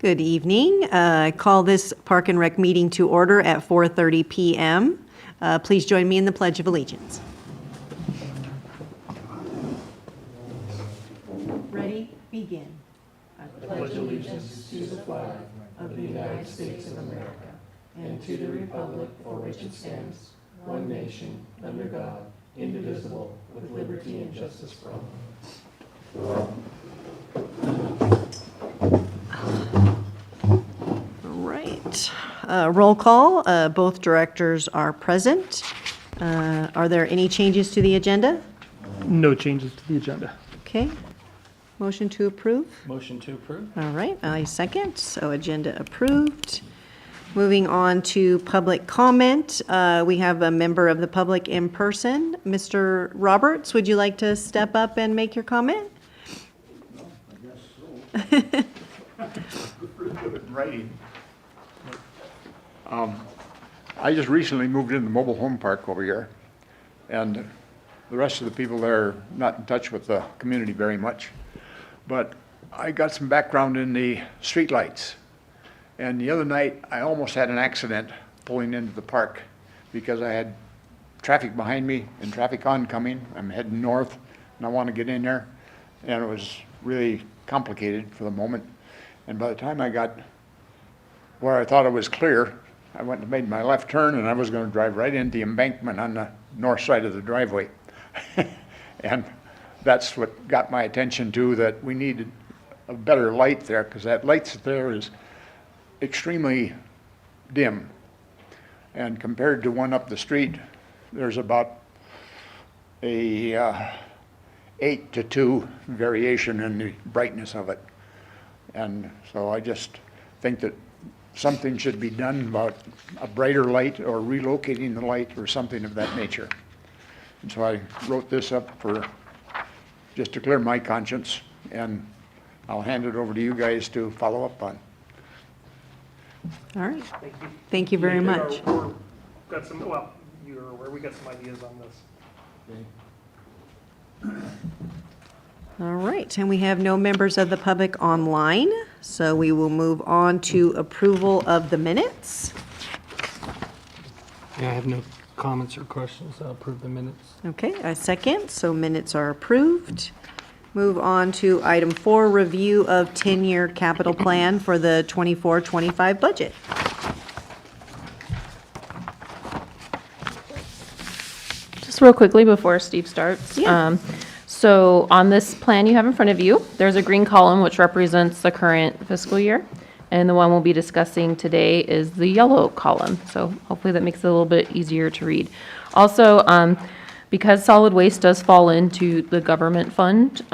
Good evening. I call this Park and Rec meeting to order at 4:30 p.m. Please join me in the Pledge of Allegiance. Ready? Begin. I pledge allegiance to the flag of the United States of America and to the republic for which it stands, one nation, under God, indivisible, with liberty and justice for all. Right. Roll call. Both directors are present. Are there any changes to the agenda? No changes to the agenda. Okay. Motion to approve? Motion to approve. All right, I second. So agenda approved. Moving on to public comment. We have a member of the public in person. Mr. Roberts, would you like to step up and make your comment? I guess so. Righty. I just recently moved into the mobile home park over here, and the rest of the people there are not in touch with the community very much. But I got some background in the streetlights. And the other night, I almost had an accident pulling into the park because I had traffic behind me and traffic oncoming. I'm heading north, and I want to get in there. And it was really complicated for the moment. And by the time I got where I thought it was clear, I went and made my left turn, and I was going to drive right into the embankment on the north side of the driveway. And that's what got my attention to that we needed a better light there, because that light there is extremely dim. And compared to one up the street, there's about a 8 to 2 variation in the brightness of it. And so I just think that something should be done about a brighter light or relocating the light or something of that nature. And so I wrote this up for just to clear my conscience, and I'll hand it over to you guys to follow up on. All right. Thank you. Thank you very much. Got some, well, you're aware we got some ideas on this. All right, and we have no members of the public online, so we will move on to approval of the minutes. Yeah, I have no comments or questions. I'll approve the minutes. Okay, I second, so minutes are approved. Move on to item 4, review of 10-year capital plan for the 24-25 budget. Just real quickly before Steve starts. Yeah. So on this plan you have in front of you, there's a green column which represents the current fiscal year. And the one we'll be discussing today is the yellow column. So hopefully that makes it a little bit easier to read. Also, because solid waste does fall into the government fund,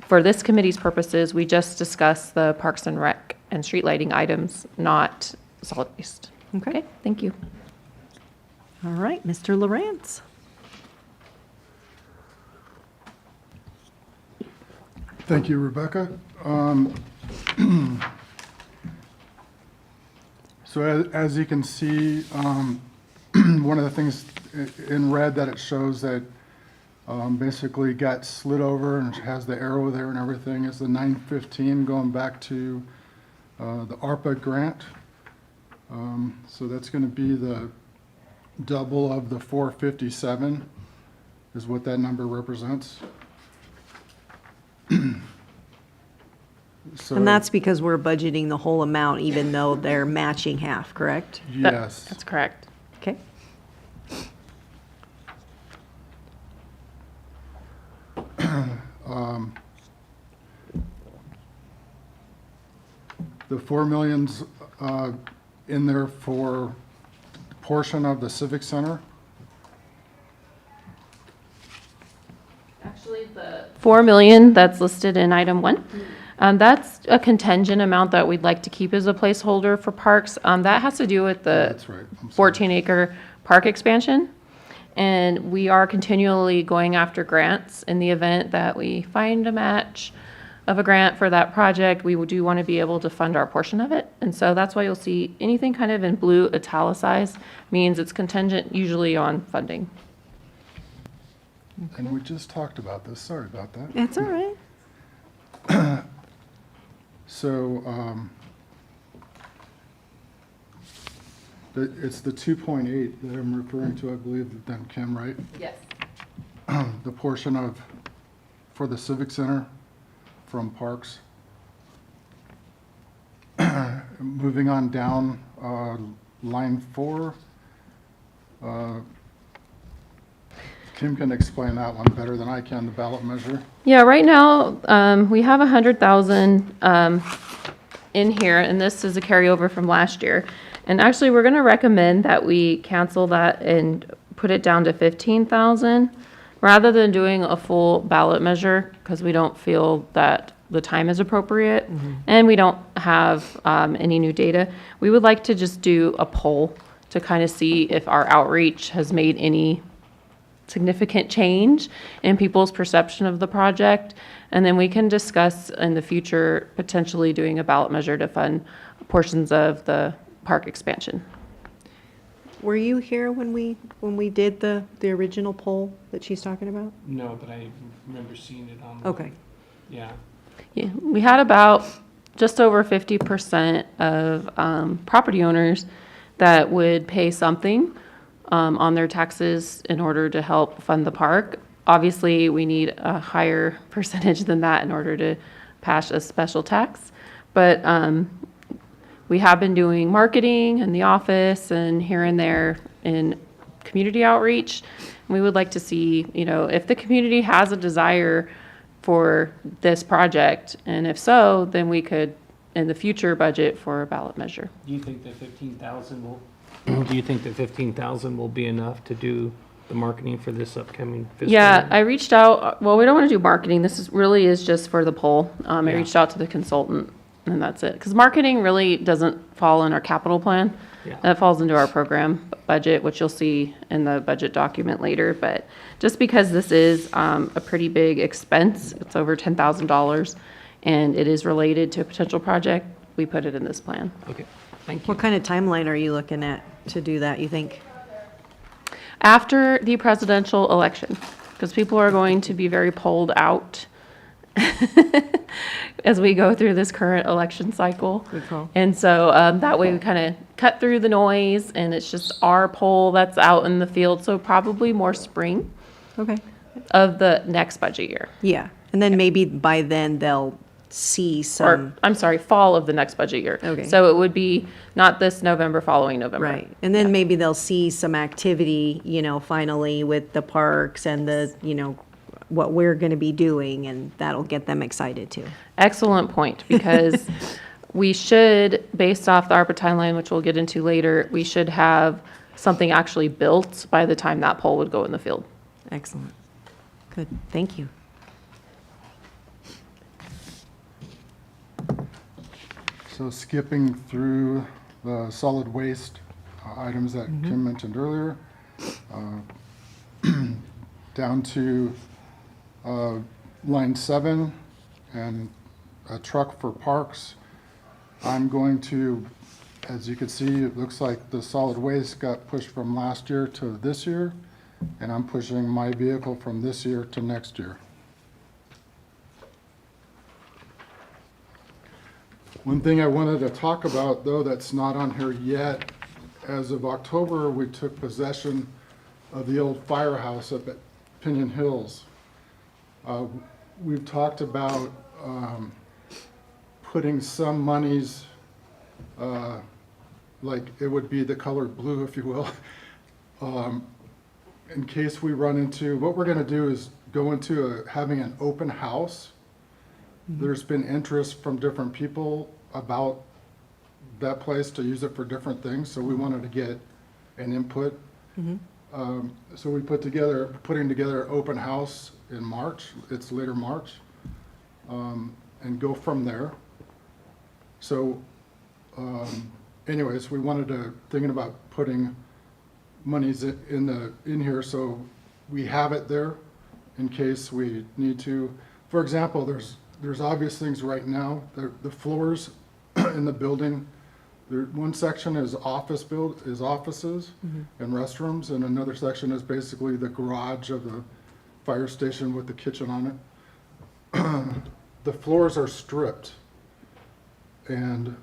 for this committee's purposes, we just discussed the Parks and Rec and street lighting items, not solid waste. Okay. Thank you. All right, Mr. Lawrence. Thank you, Rebecca. So as you can see, one of the things in red that it shows that basically got slid over and has the arrow there and everything is the 915 going back to the ARPA grant. So that's going to be the double of the 457 is what that number represents. So, And that's because we're budgeting the whole amount even though they're matching half, correct? yes. That's correct. Okay. The 4 million's in there for portion of the Civic Center. Actually, the 4 million that's listed in item 1, that's a contingent amount that we'd like to keep as a placeholder for parks. That has to do with the That's right. I'm sorry. 14-acre park expansion. And we are continually going after grants. In the event that we find a match of a grant for that project, we do want to be able to fund our portion of it. And so that's why you'll see anything kind of in blue italicized means it's contingent usually on funding. And we just talked about this. Sorry about that. That's all right. So It's the 2.8 that I'm referring to, I believe, then Kim, right? Yes. The portion of, for the Civic Center from Parks. Moving on down, line 4. Kim can explain that one better than I can, the ballot measure. Yeah, right now, we have 100,000 in here, and this is a carryover from last year. And actually, we're gonna recommend that we cancel that and put it down to 15,000, rather than doing a full ballot measure, because we don't feel that the time is appropriate, and we don't have any new data. We would like to just do a poll to kind of see if our outreach has made any significant change in people's perception of the project. And then we can discuss in the future potentially doing a ballot measure to fund portions of the park expansion. Were you here when we did the original poll that she's talking about? No, but I remember seeing it on. Okay. Yeah. Yeah, we had about just over 50% of property owners that would pay something on their taxes in order to help fund the park. Obviously, we need a higher percentage than that in order to pass a special tax. But we have been doing marketing in the office and here and there in community outreach. We would like to see, if the community has a desire for this project, and if so, then we could, in the future, budget for a ballot measure. Do you think that 15,000 will, do you think that 15,000 will be enough to do the marketing for this upcoming fiscal Yeah, year? I reached out, well, we don't want to do marketing, this really is just for the poll. I Yeah. reached out to the consultant, and that's it. Because marketing really doesn't fall in our capital plan. Yeah. That falls into our program budget, which you'll see in the budget document later. But just because this is a pretty big expense, it's over $10,000, and it is related to a potential project, we put it in this plan. Okay, thank you. What kind of timeline are you looking at to do that, you think? After the presidential election, because people are going to be very polled out as we go through this current election cycle. Good call. And so that way we kind of cut through the noise, and it's just our poll that's out in the field. So probably more spring Okay. of the next budget year. Yeah, and then maybe by then they'll see Or, some, I'm sorry, fall of the next budget year. Okay. So it would be not this November, following November. right. And then maybe they'll see some activity, finally with the parks and the, what we're going to be doing, and that'll get them excited too. Excellent point, because we should, based off the ARPA timeline, which we'll get into later, we should have something actually built by the time that pole would go in the field. Excellent. Good, thank you. So skipping through the solid waste items that Kim mentioned earlier, down to line 7 and a truck for parks. I'm going to, as you can see, it looks like the solid waste got pushed from last year to this year, and I'm pushing my vehicle from this year to next year. One thing I wanted to talk about, though, that's not on here yet, as of October, we took possession of the old firehouse up at Piñon Hills. We've talked about putting some monies, like it would be the color blue, if you will, in case we run into, what we're gonna do is go into having an open house. There's been interest from different people about that place to use it for different things, so we wanted to get an input. So we putting together an open house in March, it's later March, and go from there. So anyways, we wanted to, thinking about putting monies in here, so we have it there in case we need to. For example, there's obvious things right now. The floors in the building, one section is offices and restrooms, and another section is basically the garage of the fire station with the kitchen on it. The floors are stripped, and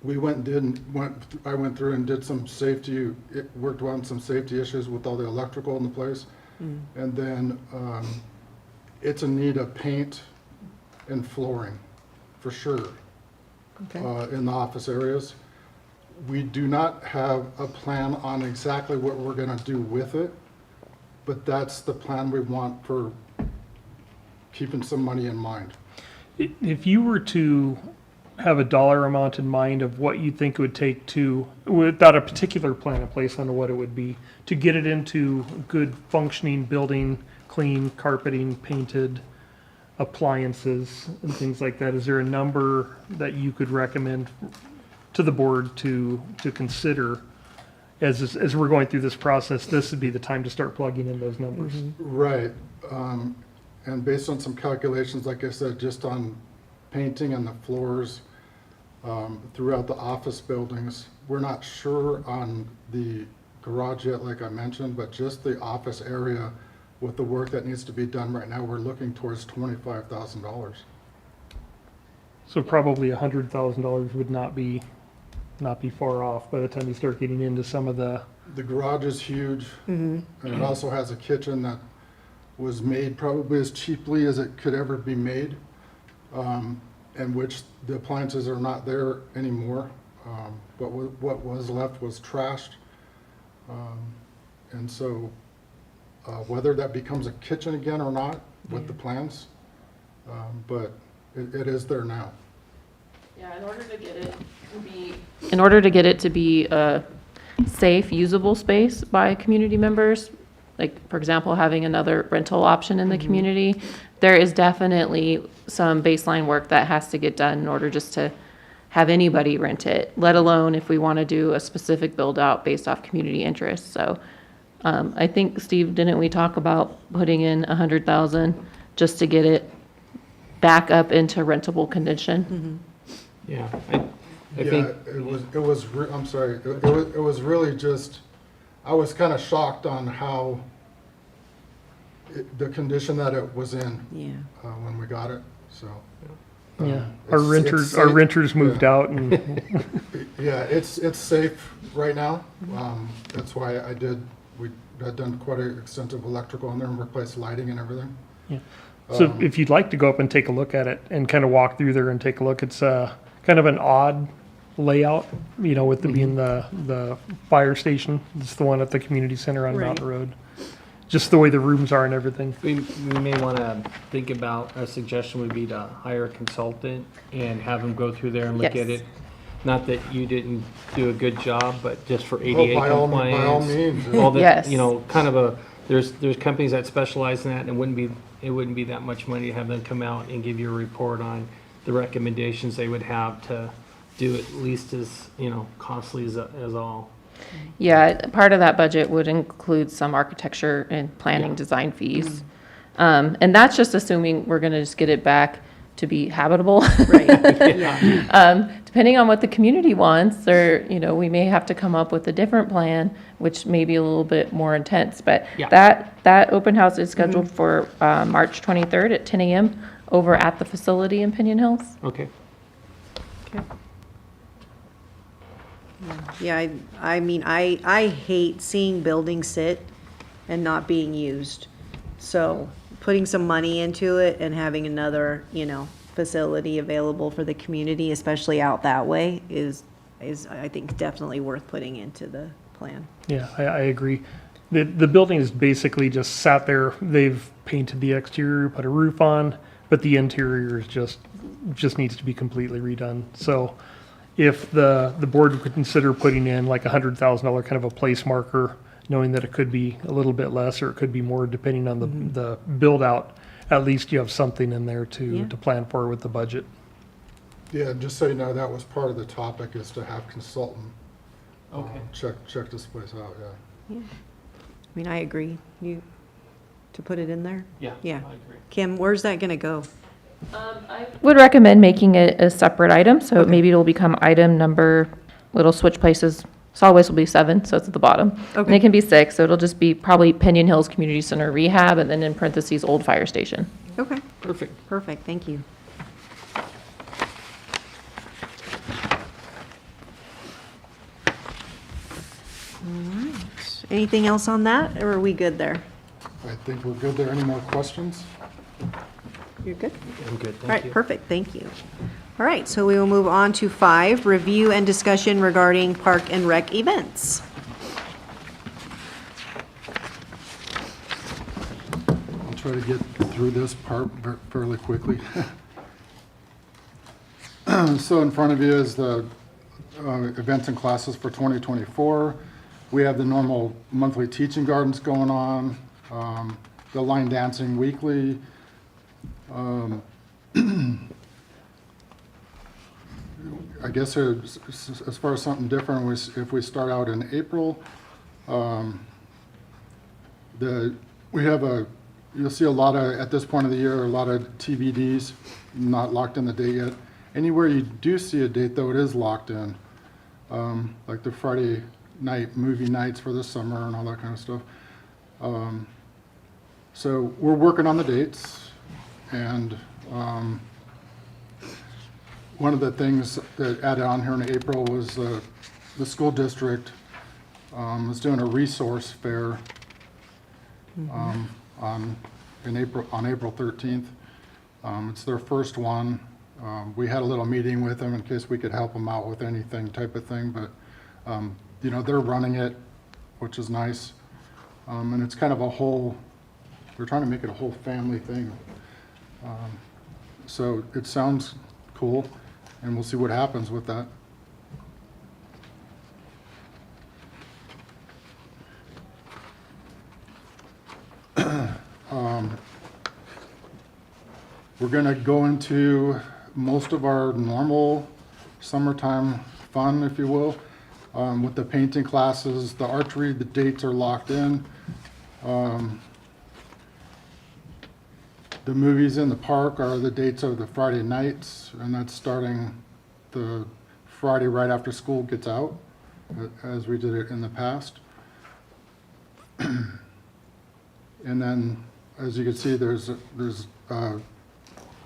we I went through and did some safety, worked on some safety issues with all the electrical in the place. And then, it's in need of paint and flooring, for sure, in the office areas. We do not have a plan on exactly what we're gonna do with it, but that's the plan we want for keeping some money in mind. If you were to have a dollar amount in mind of what you think it would take to, without a particular plan in place on what it would be, to get it into good functioning building, clean carpeting, painted, appliances and things like that, is there a number that you could recommend to the board to consider as we're going through this process? This would be the time to start plugging in those numbers. Right, and based on some calculations, like I said, just on painting and the floors throughout the office buildings, we're not sure on the garage yet, like I mentioned, but just the office area with the work that needs to be done right now, we're looking towards $25,000. So probably $100,000 would not be far off by the time you start getting into some of the. The garage is huge, and it also has a kitchen that was made probably as cheaply as it could ever be made, and which the appliances are not there anymore. But what was left was trashed. And so whether that becomes a kitchen again or not with the plans, but it is there now. Yeah, in order to get it to be a safe, usable space by community members, like, for example, having another rental option in the community, there is definitely some baseline work that has to get done in order just to have anybody rent it, let alone if we want to do a specific build-out based off community interest. So I think, Steve, didn't we talk about putting in 100,000 just to get it back up into rentable condition? Yeah, I Yeah, think, I'm sorry, it was really just, I was kind of shocked on how, the condition that it was in when we got it, so. Yeah, it's our safe. renters moved Yeah. out and, Yeah, it's safe right now. That's why we had done quite an extensive electrical in there and replaced lighting and everything. so if you'd like to go up and take a look at it and kind of walk through there and take a look, it's kind of an odd layout, with it being the fire station. It's the one at the community center on Mountain Road. Just the way the rooms are and everything. we may want to think about, a suggestion would be to hire a consultant and have them go through there and look Yes. at it. Not that you didn't do a good job, but just for ADA By all compliance. means. All the, Yes. kind of there's companies that specialize in that, and it wouldn't be that much money to have them come out and give you a report on the recommendations they would have to do at least as, costly as all. Yeah, part of that budget would include some architecture and planning design fees. And that's just assuming we're gonna just get it back to be habitable. Depending on what the community wants, or, we may have to come up with a different plan, which may be a little bit more intense. But Yeah. that open house is scheduled for March 23rd at 10 a.m. over at the facility in Piñon Hills. Okay. Yeah, I mean, I hate seeing buildings sit and not being used. So putting some money into it and having another, facility available for the community, especially out that way, is I think definitely worth putting into the plan. Yeah, I agree. The building is basically just sat there. They've painted the exterior, put a roof on, but the interior is just needs to be completely redone. So if the board could consider putting in like $100,000 kind of a place marker, knowing that it could be a little bit less or it could be more depending on the build out, at least you have something in there to plan for with the budget. Yeah, just so you know, that was part of the topic, is to have consultant Okay. check this place out, yeah. I mean, I agree. To put it in there? Yeah. Yeah. I agree. Kim, where's that gonna go? I would recommend making it a separate item, so maybe it'll become item number, it'll switch places. Solid waste will be 7, so it's at the bottom. And Okay. it can be 6, so it'll just be probably Piñon Hills Community Center Rehab, and then in parentheses, Old Fire Station. Okay, Perfect. perfect, thank you. Anything else on that, or are we good there? I think we're good there. Any more questions? You're good? I'm good, All thank right, you. perfect, thank you. All right, so we will move on to 5, review and discussion regarding park and rec events. I'll try to get through this part fairly quickly. So in front of you is the events and classes for 2024. We have the normal monthly teaching gardens going on, the line dancing weekly. I guess as far as something different, if we start out in April, you'll see a lot of, at this point of the year, a lot of TBDs, not locked in the date yet. Anywhere you do see a date, though, it is locked in, like the Friday night movie nights for the summer and all that kind of stuff. So we're working on the dates, and one of the things that added on here in April was the school district was doing a resource fair on April 13th. It's their first one. We had a little meeting with them in case we could help them out with anything type of thing, but they're running it, which is nice. And it's kind of they're trying to make it a whole family thing. So it sounds cool, and we'll see what happens with that. We're going to go into most of our normal summertime fun, if you will, with the painting classes, the archery. The dates are locked in. The movies in the park are the dates of the Friday nights, and that's starting the Friday right after school gets out, as we did it in the past. And then, as you can see, there's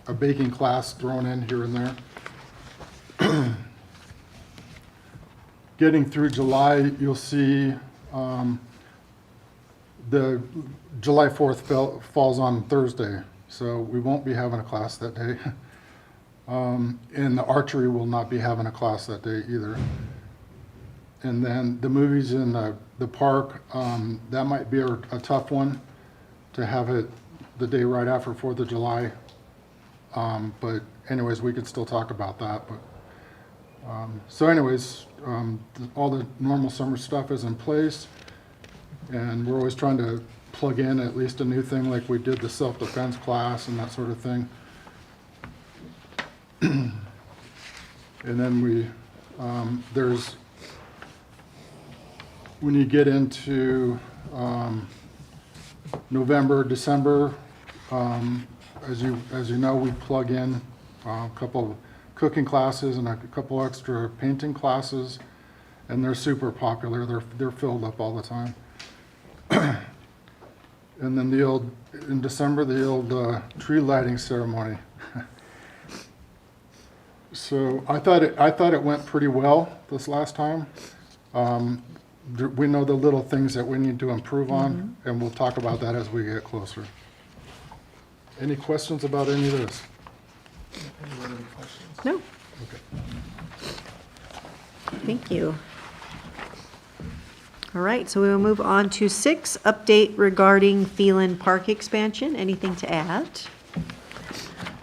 a baking class thrown in here and there. Getting through July, you'll see the July 4th falls on Thursday, so we won't be having a class that day. And the archery will not be having a class that day either. And then the movies in the park, that might be a tough one to have it the day right after 4th of July. But anyways, we could still talk about that. But so anyways, all the normal summer stuff is in place, and we're always trying to plug in at least a new thing, like we did the self-defense class and that sort of thing. And then when you get into November, December, as you know, we plug in a couple cooking classes and a couple extra painting classes, and they're super popular. They're filled up all the time. And then in December, the old tree lighting ceremony. So I thought it went pretty well this last time. We know the little things that we need to improve on, and we'll talk about that as we get closer. Any questions about any of this? No? Okay. Thank you. All right, so we will move on to 6, update regarding Phelan Park expansion. Anything to add?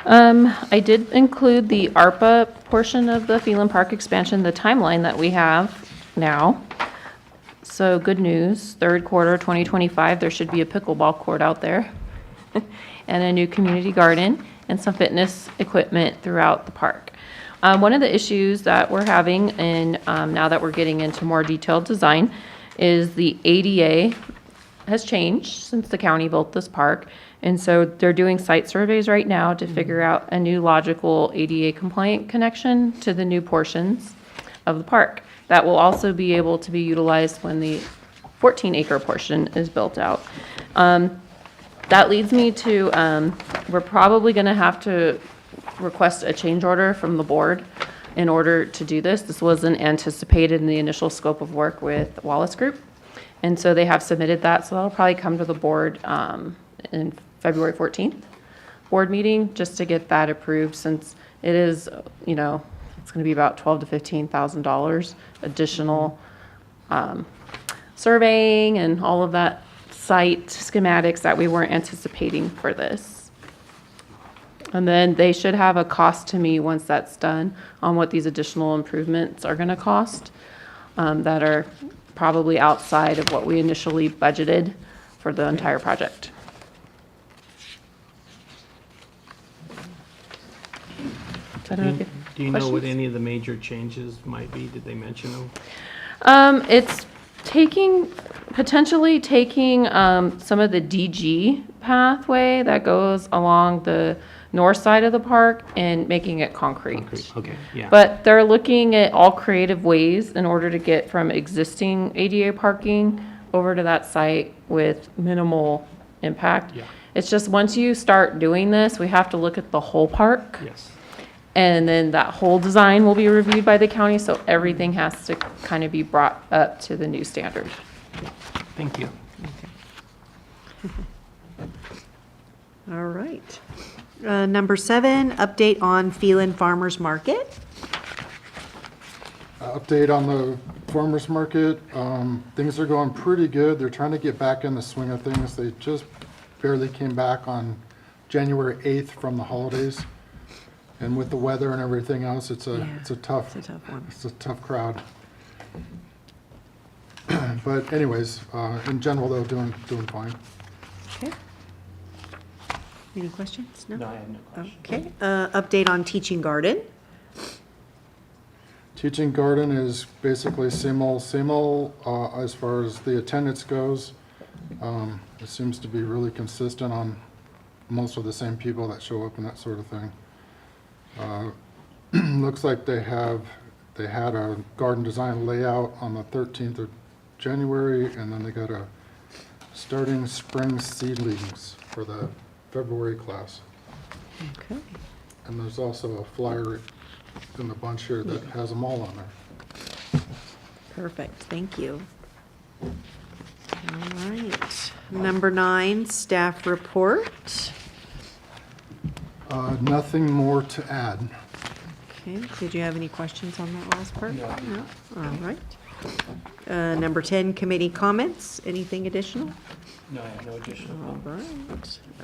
I did include the ARPA portion of the Phelan Park expansion, the timeline that we have now. So good news, third quarter 2025, there should be a pickleball court out there and a new community garden and some fitness equipment throughout the park. One of the issues that we're having, and now that we're getting into more detailed design, is the ADA has changed since the county built this park. And so they're doing site surveys right now to figure out a new logical ADA compliant connection to the new portions of the park. That will also be able to be utilized when the 14-acre portion is built out. That leads me to, we're probably gonna have to request a change order from the board in order to do this. This wasn't anticipated in the initial scope of work with Wallace Group. And so they have submitted that, so that'll probably come to the board in February 14th board meeting, just to get that approved, since it is, you know, it's going to be about $12,000 to $15,000 additional surveying and all of that site schematics that we weren't anticipating for this. And then they should have a cost to me once that's done on what these additional improvements are going to cost, that are probably outside of what we initially budgeted for the entire project. I don't know if you have Do you know what questions? any of the major changes might be? Did they mention them? It's potentially taking some of the DG pathway that goes along the north side of the park and making it concrete. Okay, yeah. But they're looking at all creative ways in order to get from existing ADA parking over to that site with minimal impact. Yeah. It's just, once you start doing this, we have to look at the whole park. Yes. And then that whole design will be reviewed by the county, so everything has to kind of be brought up to the new standard. Thank you. All right. Number 7, update on Phelan Farmers Market. Update on the farmer's market. Things are going pretty good. They're trying to get back in the swing of things. They just barely came back on January 8th from the holidays. And with the weather and everything else, it's a tough one. It's a tough crowd. But anyways, in general, they're doing fine. Okay. Any questions? No? No, I have no question. Okay. Update on Teaching Garden. Teaching garden is basically same old, as far as the attendance goes. It seems to be really consistent on most of the same people that show up and that sort of thing. Looks like they had a garden design layout on the 13th of January, and then they got a starting spring seedlings for the February class. Okay. And there's also a flyer in the bunch here that has them all on there. Perfect. Thank you. All right. Number 9, staff report. Nothing more to add. Okay. Did you have any questions on that last part? No. All right. Number 10, committee comments. Anything additional? No, I have no additional. All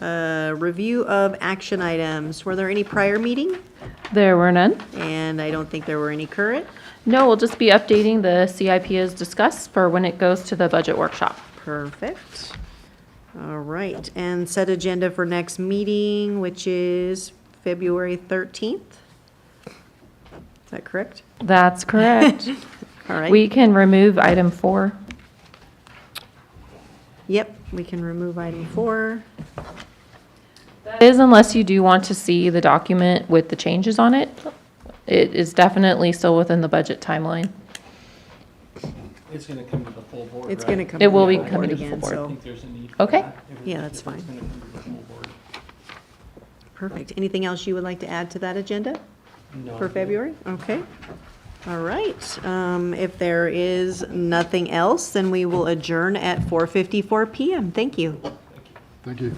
right. Review of action items. Were there any prior meeting? There were none. And I don't think there were any current. No, we'll just be updating the CIP as discussed for when it goes to the budget workshop. Perfect. All right. And set agenda for next meeting, which is February 13th. Is that correct? That's correct. All right. We can remove item 4. Yep, we can remove item 4. That is, unless you do want to see the document with the changes on it. It is definitely still within the budget timeline. It's going to come to the full board, It's right? going to come. It will to be the coming board to the full again, board. I so- think there's a need for Okay. that. If Yeah, it's- that's if fine. It's going to come to the full board. Perfect. Anything else you would like to add to that agenda No. for February? Okay. All right. If there is nothing else, then we will adjourn at 4:54 PM. Thank you. Thank you.